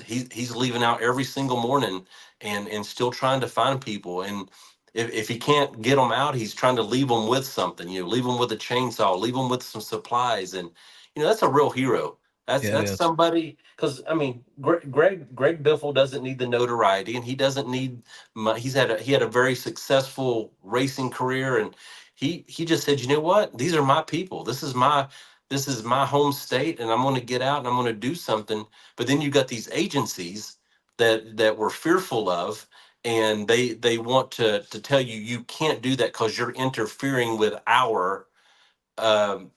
he's leaving out every single morning, and still trying to find people. And if he can't get them out, he's trying to leave them with something. Leave them with a chainsaw, leave them with some supplies, and that's a real hero. That's Yeah, it that's is. somebody, because I mean, Greg Biffle doesn't need the notoriety, and he doesn't need he had a very successful racing career, and he just said, you know what, these are my people. This is this is my home state, and I'm going to get out and I'm going to do something. But then you got these agencies that we're fearful of, and they want to tell you you can't do that because you're interfering with um,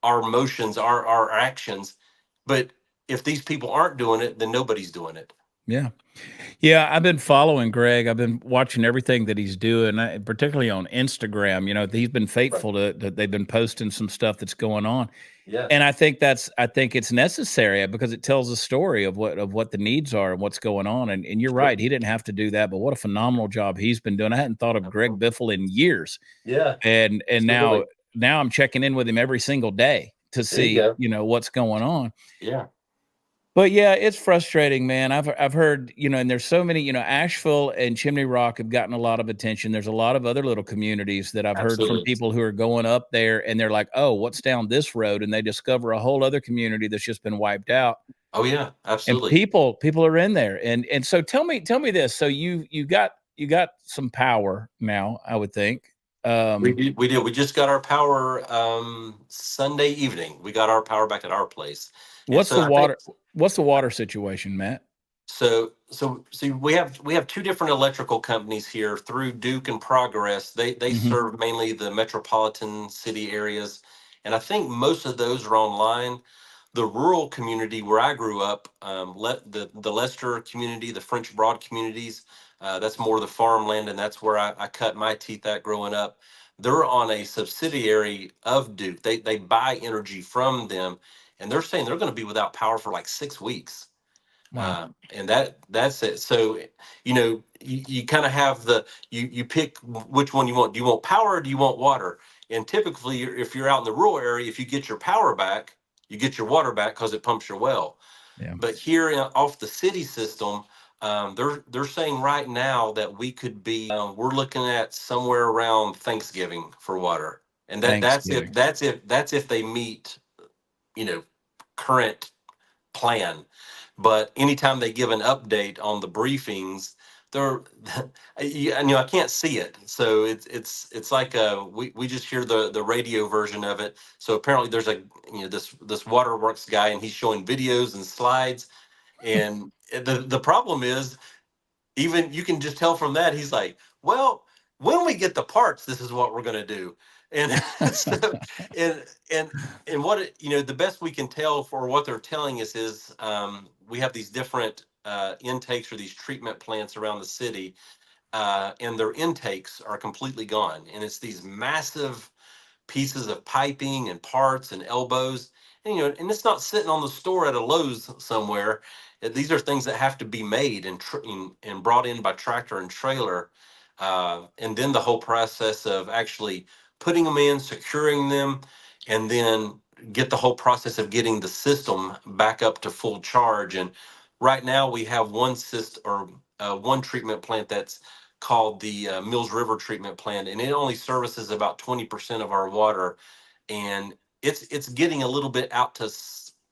our emotions, our actions. But if these people aren't doing it, then nobody's doing it. Yeah. Yeah, I've been following Greg. I've been watching everything that he's doing, particularly on Instagram. He's been Right. faithful to they've been posting some stuff that's going on. Yeah. And I think it's necessary because it tells a story of what the needs are and what's going on. And you're Sure. right, he didn't have to do that, but what a phenomenal job he's been doing. I hadn't thought of Greg Biffle in years. Yeah. And Absolutely. now I'm checking in with him every single day to There you see, go. what's going on. Yeah. But yeah, it's frustrating, man. I've heard, and there's so many, Asheville and Chimney Rock have gotten a lot of attention. There's a lot of other little communities that I've heard from Absolutely. people who are going up there and they're like, "Oh, what's down this road?" And they discover a whole other community that's just been wiped out. Oh yeah. And Absolutely. people are in there. And so tell me this. So you got some power now, I would think. We Um did. We did. We just got our power Sunday evening. We got our power back at our place, and what's so the I think water what's the water situation, Matt? so we have two different electrical companies here through Duke and Progress. They Mhm. serve mainly the metropolitan city areas, and I think most of those are online. The rural community where I grew up, the Leicester community, the French Broad communities, that's more the farmland, and that's where I cut my teeth at growing up. They're on a subsidiary of Duke. They buy energy from them, and they're saying they're going to be without power for like 6 weeks. Wow. And that's it. So, you kind of have you pick which one you want. Do you want power or do you want water? And typically, if you're out in the rural area, if you get your power back, you get your water back because it pumps your well. Yeah. But here off the city system, they're saying right now that we could be we're looking at somewhere around Thanksgiving for water, and Thanksgiving. that's if they meet you know current plan. But anytime they give an update on the briefings, they're I can't see it. So it's like we just hear the radio version of it. So apparently there's this waterworks guy, and he's showing videos and slides. And the problem is, even you can just tell from that he's like, well, when we get the parts, this is what we're going to do. And so, and and and what the best we can tell for what they're telling us is, we have these different intakes or these treatment plants around the city, and their intakes are completely gone, and it's these massive pieces of piping and parts and elbows. And it's not sitting on the store at a Lowe's somewhere. These are things that have to be made and brought in by tractor and trailer. And then the whole process of actually putting them in, securing them, and then get the whole process of getting the system back up to full charge. And right now we have one system, or one treatment plant, that's called the Mills River treatment plant, and it only services about 20% of our water. And it's getting a little bit out to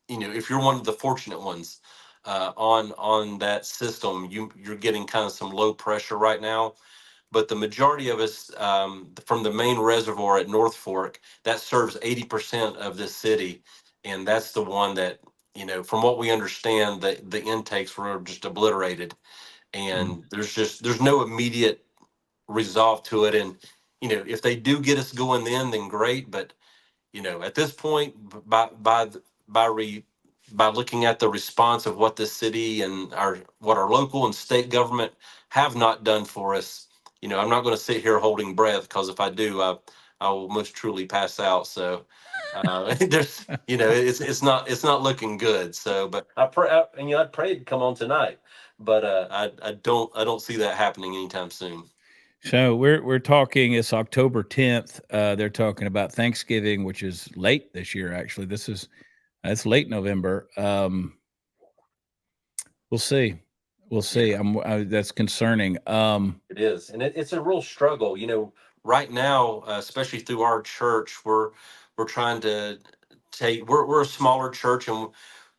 if you're one of the fortunate ones on that system, you're getting kind of some low pressure right now. But the majority of us, from the main reservoir at North Fork, that serves 80% of this city, and that's the one that, from what we understand, the intakes were just obliterated, Mm. and there's no immediate resolve to it. And if they do get us going, then great. But at this point, by re by looking at the response of what the city and our local and state government have not done for us, I'm not going to sit here holding breath, because if I do, I will most truly pass out. So there's it's not looking good. So, but I prayed to come on tonight, but I don't see that happening anytime soon. So we're talking. It's October 10th. They're talking about Thanksgiving, which is late this year. Actually, it's late November. We'll see. We'll Yeah. see. That's concerning. It is, and it's a real struggle. Right now, especially through our church, we're trying to take. We're a smaller church, and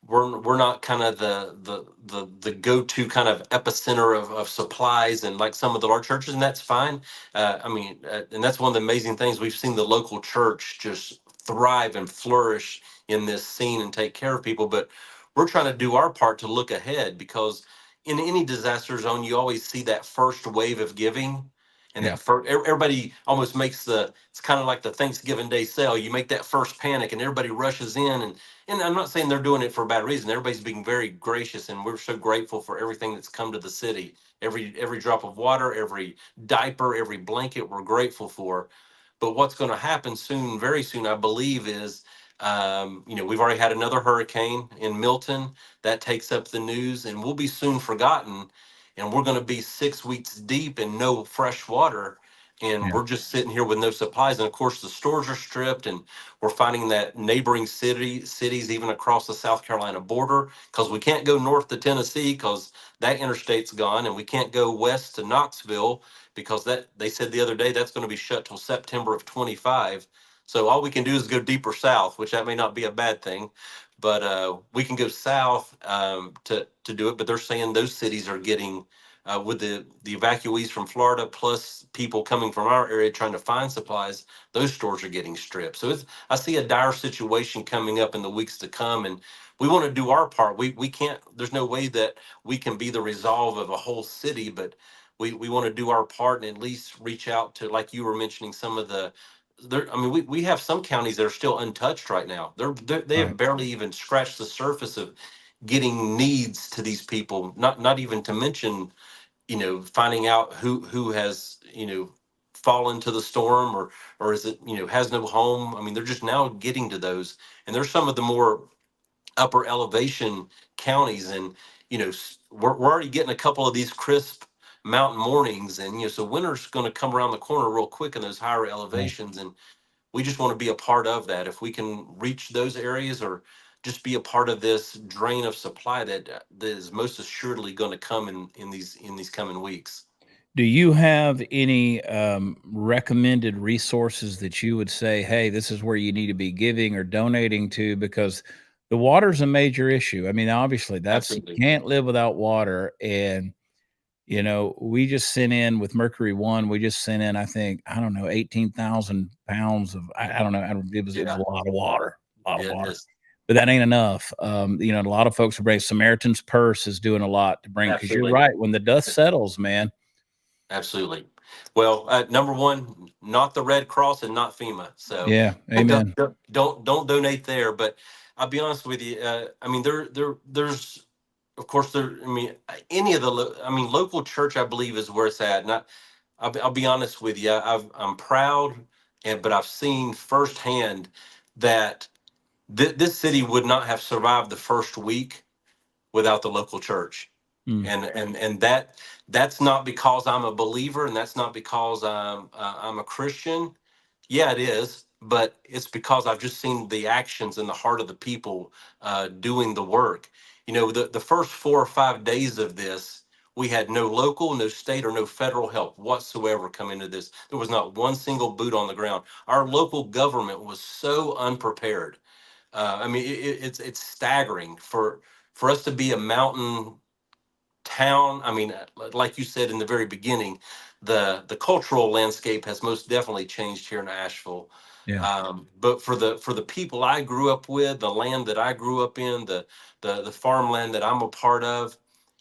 we're not kind of the go-to kind of epicenter of supplies, and like some of the large churches, and that's fine. And that's one of the amazing things we've seen: the local church just thrive and flourish in this scene and take care of people. But we're trying to do our part to look ahead, because in any disaster zone, you always see that first wave of giving. And Yeah. that first, everybody almost makes it's kind of like the Thanksgiving Day sale. You make that first panic and everybody rushes in. And I'm not saying they're doing it for a bad reason. Everybody's being very gracious, and we're so grateful for everything that's come to the city. Every drop of water, every diaper, every blanket, we're grateful for. But what's going to happen soon, very soon, I believe, is we've already had another hurricane in Milton that takes up the news, and we'll be soon forgotten. And we're going to be 6 weeks deep in no fresh water. And Yeah. we're just sitting here with no supplies. And of course, the stores are stripped, and we're finding that neighboring cities, even across the South Carolina border, because we can't go north to Tennessee because that interstate's gone, and we can't go west to Knoxville because that they said the other day that's going to be shut till September of 25. So all we can do is go deeper south, which that may not be a bad thing, but we can go south to do it. But they're saying those cities are getting with the evacuees from Florida plus people coming from our area trying to find supplies. Those stores are getting stripped. So I see a dire situation coming up in the weeks to come, and we want to do our part. We can't. There's no way that we can be the resolve of a whole city, but we want to do our part and at least reach out to, like you were mentioning, some of the there. I mean, we have some counties that are still untouched right now. They have Right. barely even scratched the surface of getting needs to these people. Not even to mention, finding out who has, fallen to the storm, or is it, has no home. I mean, they're just now getting to those, and there's some of the more upper elevation counties, and we're already getting a couple of these crisp mountain mornings, and so winter's going to come around the corner real quick in those higher Yeah. elevations, and we just want to be a part of that. If we can reach those areas, or just be a part of this drain of supply that is most assuredly going to come in these coming weeks. Do you have any recommended resources that you would say, hey, this is where you need to be giving or donating to? Because the water's a major issue. I mean, obviously, that's you Absolutely. can't live without water. And, we just sent in with Mercury One, we just sent in, I think, I don't know, 18,000 pounds of, I don't know, it was a Yeah. lot of water, a lot of Yeah, it water. is. But that ain't enough. A lot of folks are bringing Samaritan's Purse is doing a lot to bring, because you're Absolutely. right. When the dust settles, man. Absolutely. Well, number one, not the Red Cross and not FEMA. So Yeah. don't Amen. don't donate there. But I'll be honest with you. I mean, there's of course there. I mean, any of I mean, local church, I believe, is where it's at. Not. I'll be honest with you. I'm proud, but I've seen firsthand that this city would not have survived the first week without the local church. Mm. And that's not because I'm a believer, and that's not because I'm a Christian. Yeah, it is, but it's because I've just seen the actions and the heart of the people doing the work. The first 4 or 5 days of this, we had no local, no state, or no federal help whatsoever come into this. There was not one single boot on the ground. Our local government was so unprepared. I mean, it's staggering for us to be a mountain town. I mean, like you said in the very beginning, the cultural landscape has most definitely changed here in Asheville. Yeah. But for the people I grew up with, the land that I grew up in, the farmland that I'm a part of,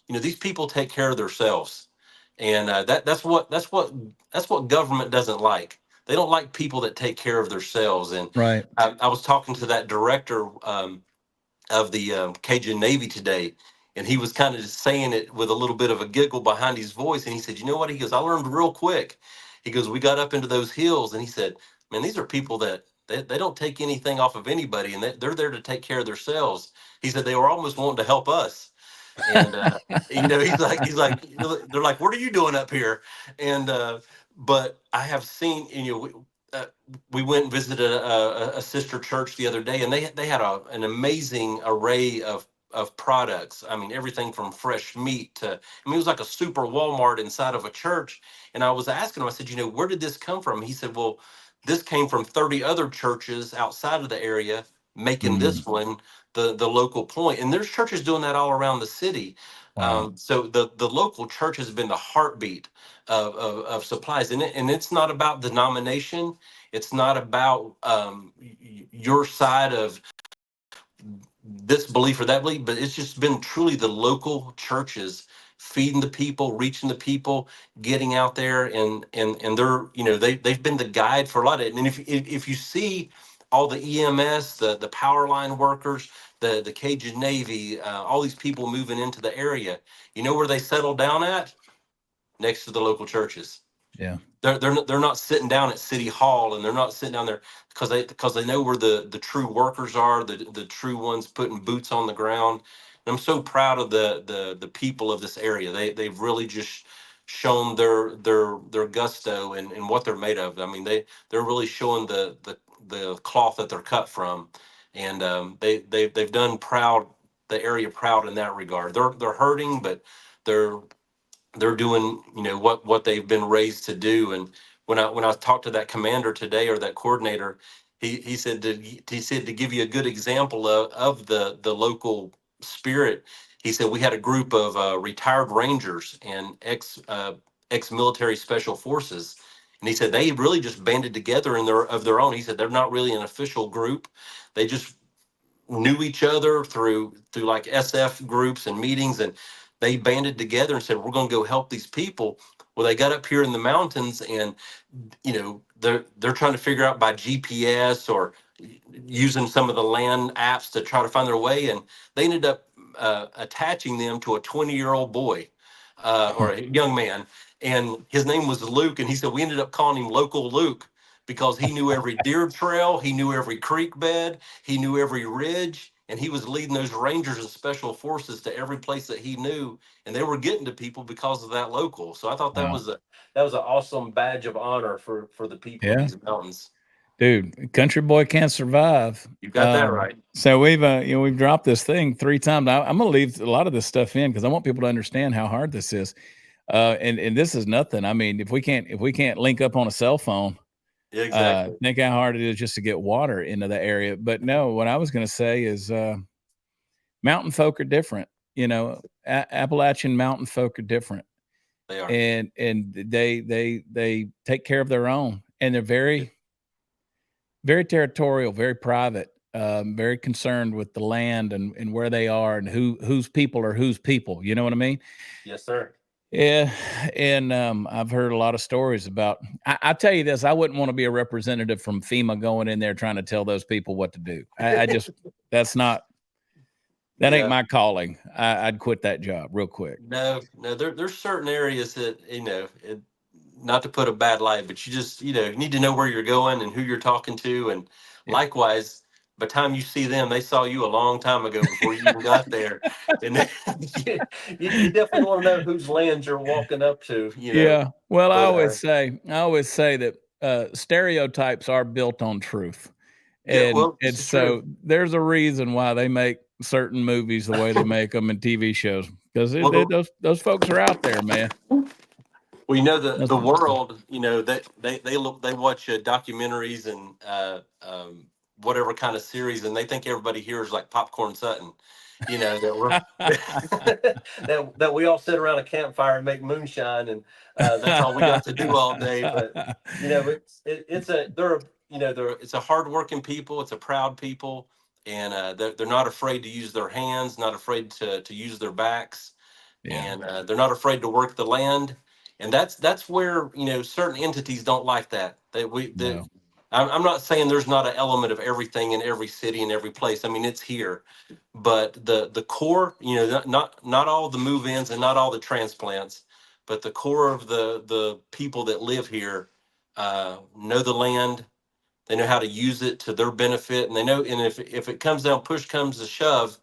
these people take care of themselves, and that's what government doesn't like. They don't like people that take care of themselves. And Right. I was talking to that director of the Cajun Navy today, and he was kind of just saying it with a little bit of a giggle behind his voice. And he said, "You know what?" He goes, "I learned real quick." He goes, "We got up into those hills," and he said, "Man, these are people that they don't take anything off of anybody, and they're there to take care of themselves." He said they were almost wanting to help us. And they're like, "What are you doing up here?" And but I have seen, we went and visited a sister church the other day, and they had an amazing array of products. I mean, everything from fresh meat to, I mean, it was like a super Walmart inside of a church. And I was asking him, I said, "Where did this come from?" He said, "Well, this came from 30 other churches outside of the area, making Mm. this one the local point." And there's churches doing that all around the city. Wow. So the local church has been the heartbeat of supplies, and it's not about denomination. It's not about your side of this belief or that belief, but it's just been truly the local churches feeding the people, reaching the people, getting out there, and they're, they've been the guide for a lot of it. And if you see all the EMS, the power line workers, the Cajun Navy, all these people moving into the area, you know where they settle down at? Next to the local churches. Yeah. They're not sitting down at City Hall, and they're not sitting down there because they know where the true workers are, the true ones putting boots on the ground. And I'm so proud of the people of this area. They've really just shown their gusto and what they're made of. I mean, they're really showing the cloth that they're cut from, and they've done the area proud in that regard. They're hurting, but they're they're doing, what they've been raised to do. And when I talked to that commander today, or that coordinator, he said to give you a good example of the local spirit. He said we had a group of retired rangers and ex-military special forces, and he said they really just banded together of their own. He said they're not really an official group. They just knew each other through like SF groups and meetings, and they banded together and said, we're going to go help these people. Well, they got up here in the mountains, and they're trying to figure out by GPS or using some of the land apps to try to find their way, and they ended up attaching them to a 20-year-old boy, or a young man, and his name was Luke. And he said we ended up calling him Local Luke, because he knew every deer trail, he knew every creek bed, he knew every ridge, and he was leading those rangers and special forces to every place that he knew, and they were getting to people because of that local. So I thought that Wow. was an awesome badge of honor for the people of Yeah. these mountains. Dude, country boy can't survive. You got that right. So we've dropped this thing 3 times. I'm gonna leave a lot of this stuff in because I want people to understand how hard this is. And this is nothing. I mean, if we can't link up on a cell phone, Exactly. think how hard it is just to get water into the area. But no, what I was gonna say is mountain folk are different. Appalachian mountain folk are different. They are. And they take care of their own, and they're very, very territorial, very private, very concerned with the land and where they are and whose people are whose people. You know what I mean? Yes, sir. Yeah. And I've heard a lot of stories about. I tell you this: I wouldn't want to be a representative from FEMA going in there trying to tell those people what to do. I just that ain't my calling. I'd quit that job real quick. No, there's certain areas that, not to put a bad light, but you just, you need to know where you're going and who you're talking to. And Yeah. likewise, by the time you see them, they saw you a long time ago before you even got there. And you definitely want to know whose land you're walking up to, Yeah. Well, I always But, say that stereotypes are built on truth. yeah, And well, it's it's so true. there's a reason why they make certain movies the way they make them in TV shows, because Well, those folks are out there, man. Well, Those the folks are. world, that they watch documentaries and whatever kind of series, and they think everybody here is like Popcorn Sutton, that we're that we all sit around a campfire and make moonshine, and that's all we got to do all day. But it's a hardworking people, it's a proud people, and they're not afraid to use their hands, not afraid to use their backs, Yeah. and they're not afraid to work the land. And that's where, certain entities don't like that. No. I'm not saying there's not an element of everything in every city and every place. I mean, it's here, but the core, not all the move-ins and not all the transplants, but the core of the people that live here know the land. They know how to use it to their benefit, and they know. And if it comes down, push comes to shove,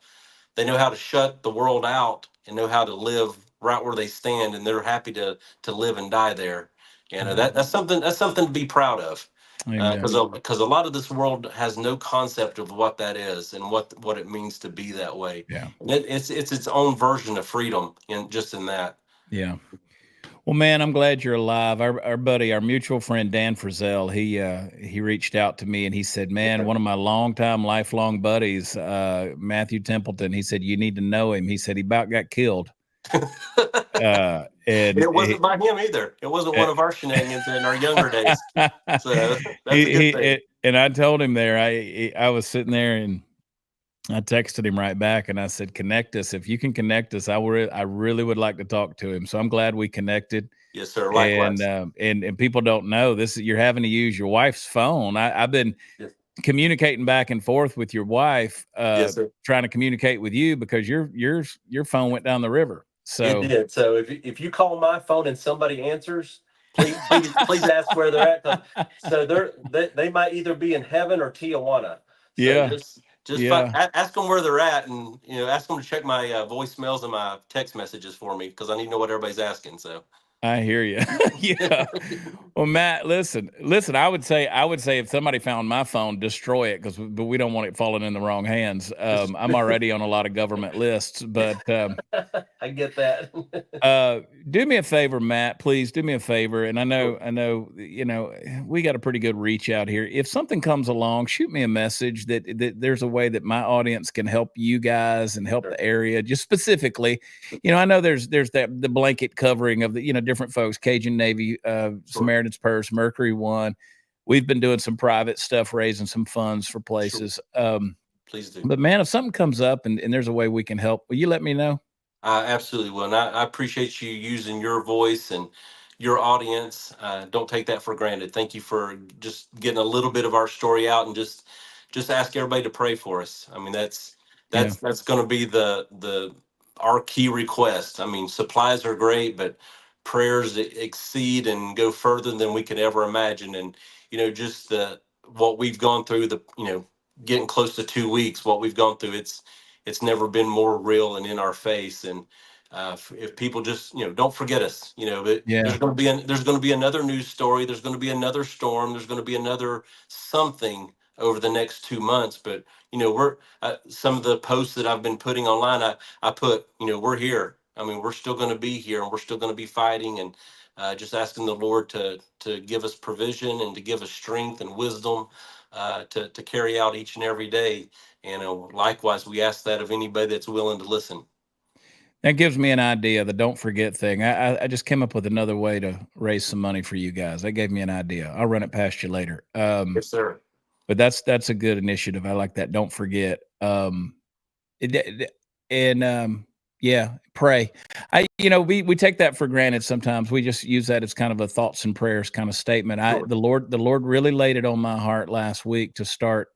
they know how to shut the world out and know how to live right where they stand, and they're happy to live and die there. And that's something to be proud of, Amen. because a lot of this world has no concept of what that is and what it means to be that way. Yeah. And it's its own version of freedom in that. Yeah. Well, man, I'm glad you're alive. Our buddy, our mutual friend Dan Frizzell, he reached out to me and he said, "Man, one of my longtime, lifelong buddies, Matthew Templeton." He said, "You need to know him." He said he about got killed. And It wasn't by him either. It wasn't one of our shenanigans in our younger days. So that's a good thing. and I told him there, I was sitting there and I texted him right back and I said, connect us. If you can connect us, I really would like to talk to him. So I'm glad we connected. Yes, sir. And Likewise. and people don't know this. You're having to use your wife's phone. I've been Yes, communicating back and forth with your wife, yes, sir. trying to communicate with you because your phone went down the river. It So did. So if you call my phone and somebody answers, please ask where they're at. So they might either be in heaven or Tijuana. So yeah, just yeah, ask them where they're at, and ask them to check my voicemails and my text messages for me, because I need to know what everybody's asking. So I hear you. Yeah. Well, Matt, listen. I would say if somebody found my phone, destroy it but we don't want it falling in the wrong hands. I'm already on a lot of government lists, but I get that. do me a favor, Matt, please do me a favor. And I know, we got a pretty good reach out here. If something comes along, shoot me a message that there's a way that my audience can help you guys and help Sure. the area. Just specifically, I know there's the blanket covering of the, different folks, Cajun Navy, Samaritan's Purse, Mercury One. We've been doing some private stuff, raising some funds for Sure. places. Please do. But man, if something comes up and there's a way we can help, will you let me know? I absolutely will. And I appreciate you using your voice and your audience. Don't take that for granted. Thank you for just getting a little bit of our story out, and just ask everybody to pray for us. I mean, that's Yeah. that's going to be the our key request. I mean, supplies are great, but prayers exceed and go further than we could ever imagine. And just what we've gone through, getting close to 2 weeks, what we've gone through, it's never been more real and in our face. And if people just don't forget us, but Yeah. there's going to be another news story, there's going to be another storm, there's going to be another something over the next 2 months. But we're some of the posts that I've been putting online, I put, we're here. I mean, we're still going to be here, and we're still going to be fighting, and just asking the Lord to give us provision and to give us strength and wisdom to carry out each and every day. And likewise, we ask that of anybody that's willing to listen. That gives me an idea, the don't forget thing. I just came up with another way to raise some money for you guys. That gave me an idea. I'll run it past you later. Yes, sir. But that's a good initiative. I like that. Don't forget. It- and yeah, pray. We take that for granted sometimes. We just use that as kind of a thoughts and prayers kind of statement. Sure. The Lord really laid it on my heart last week to start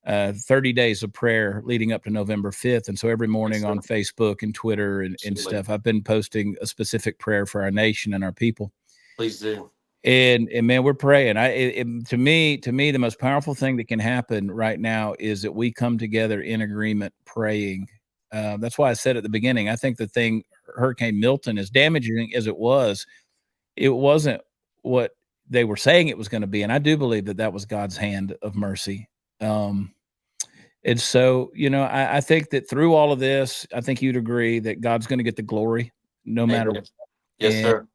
30 days of prayer leading up to November 5th. And so every morning Yes, on Facebook and Twitter and absolutely. stuff, I've been posting a specific prayer for our nation and our people. Please do. And man, we're praying. To me, the most powerful thing that can happen right now is that we come together in agreement, praying. That's why I said at the beginning, I think the thing, Hurricane Milton, as damaging as it wasn't what they were saying it was going to be. And I do believe that was God's hand of mercy. And so, I think that through all of this, I think you'd agree that God's going to get the glory no matter Amen. what. Yes, sir.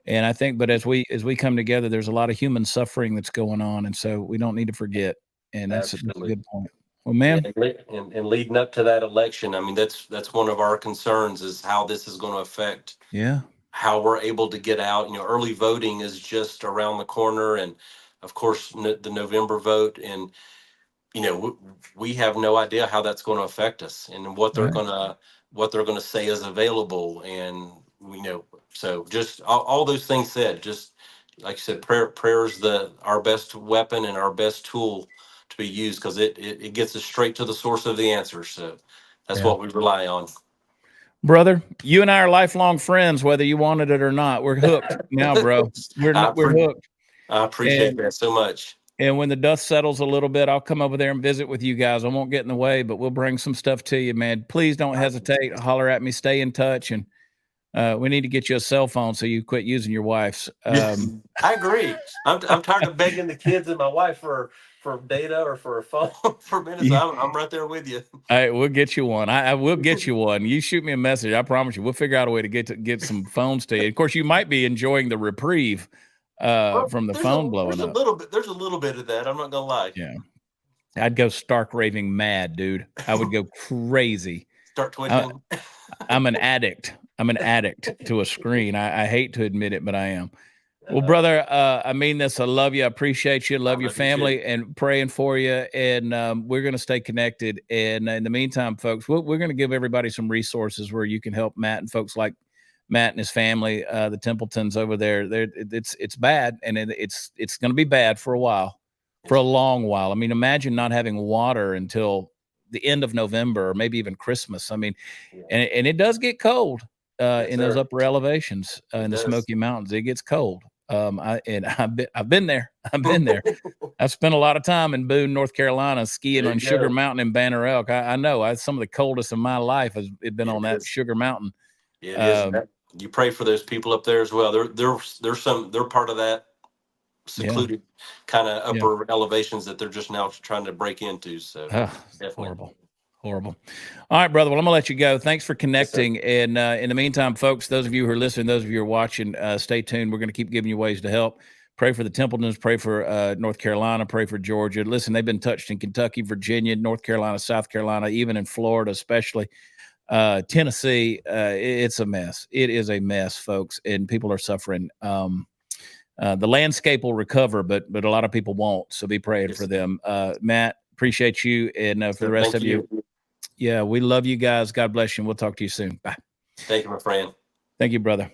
And I think, but as we come together, there's a lot of human suffering that's going on, and so we don't need to forget. And that's a Absolutely. good point. Well, Yeah, man, and leading up to that election, I mean, that's one of our concerns, is how this is going to affect yeah, how we're able to get out. Early voting is just around the corner, and of course, the November vote. And we have no idea how that's going to affect us, and right. what they're gonna say is available. And so just all those things said, just like you said, prayer is our best weapon and our best tool to be used, because it gets us straight to the source of the answer. So that's Yeah, what we rely on. brother, you and I are lifelong friends, whether you wanted it or not. We're hooked now, bro. I, We're pre- hooked. I appreciate And that so much. and when the dust settles a little bit, I'll come over there and visit with you guys. I won't get in the way, but we'll bring some stuff to you, man. Please don't hesitate. Holler at me. Stay in touch, and we need to get you a cell phone so you quit using your wife's. I agree. I'm tired of begging the kids and my wife for data or for a phone for minutes. Yeah. I'm right there with you. We'll get you one. I will get you one. You shoot me a message. I promise you, we'll figure out a way to get some phones to you. Of course, you might be enjoying the reprieve Well, from the phone blowing up. there's a little bit of that. I'm not gonna lie. Yeah, I'd go stark raving mad, dude. I would go crazy. Start I, twitching. I'm an addict. I'm an addict to a screen. I hate to admit it, but I am. Well, brother, I mean this. I love you. I appreciate you. Love your family and praying for you. And we're going to stay connected. And in the meantime, folks, we're going to give everybody some resources where you can help Matt and folks like Matt and his family, the Templetons over there. It's bad, and it's going to be bad for a while, for a long while. I mean, imagine not having water until the end of November or maybe even Christmas. I mean, and it does get cold in those upper elevations in the Smoky Mountains. It gets cold. I've been there. I've been there. I've spent a lot of time in Boone, North Carolina, skiing on Sugar Mountain in Banner Elk. I know some of the coldest of my life has been on that Sugar Mountain. It is. You pray for those people up there as well. They're part of that secluded kind of upper elevations that they're just now trying to break into. So definitely. Horrible. All right, brother. Well, I'm gonna let you go. Thanks for connecting. And in the meantime, folks, those of you who are listening, those of you who are watching, stay tuned. We're going to keep giving you ways to help. Pray for the Templetons. Pray for North Carolina. Pray for Georgia. Listen, they've been touched in Kentucky, Virginia, North Carolina, South Carolina, even in Florida, especially Tennessee. It's a mess. It is a mess, folks, and people are suffering. The landscape will recover, but a lot of people won't. So be praying for them. Matt, appreciate you, and for the rest of you. Yeah, we love you guys. God bless you. And we'll talk to you soon. Bye. Thank you, my friend. Thank you, brother.